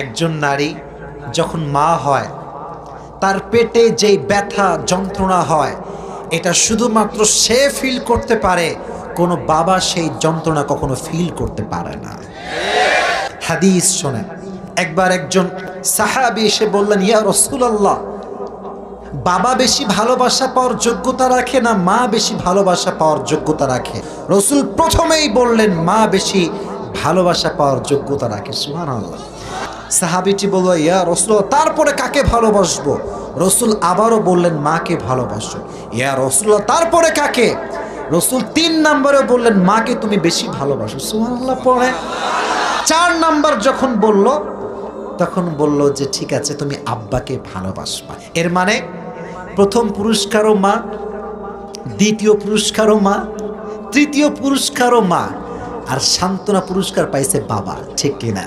একজন নারী যখন মা হয় তার পেটে যেই ব্যথা যন্ত্রণা হয় এটা শুধুমাত্র সে ফিল করতে পারে, কোনো বাবা সেই যন্ত্রণা কখনো ফিল করতে পারে না। হাদিস শোনেন, একবার একজন সাহাবী এসে বললেন, ইয়া রাসূলুল্লাহ, বাবা বেশি ভালোবাসা পাওয়ার যোগ্যতা রাখে না মা বেশি ভালোবাসা পাওয়ার যোগ্যতা রাখে? রাসূল প্রথমেই বললেন মা বেশি ভালোবাসা পাওয়ার যোগ্যতা রাখে। সুবহানাল্লাহ। সাহাবীটি বলল, ইয়া রাসূলুল্লাহ, তারপরে কাকে ভালোবাসবো? রাসূল আবারও বললেন মাকে ভালোবাসো। ইয়া রাসূলুল্লাহ, তারপরে কাকে? রাসূল ৩ নম্বরে বললেন মাকে তুমি বেশি ভালোবাসো। সুবহানাল্লাহ। পরে ৪ নাম্বার যখন বলল তখন বলল যে ঠিক আছে, তুমি আব্বাকে ভালোবাসবা। এর মানে প্রথম পুরস্কারও মা, দ্বিতীয় পুরস্কারও মা, তৃতীয় পুরস্কারও মা, আর সান্ত্বনা পুরস্কার পাইছে বাবা। ঠিক কিনা?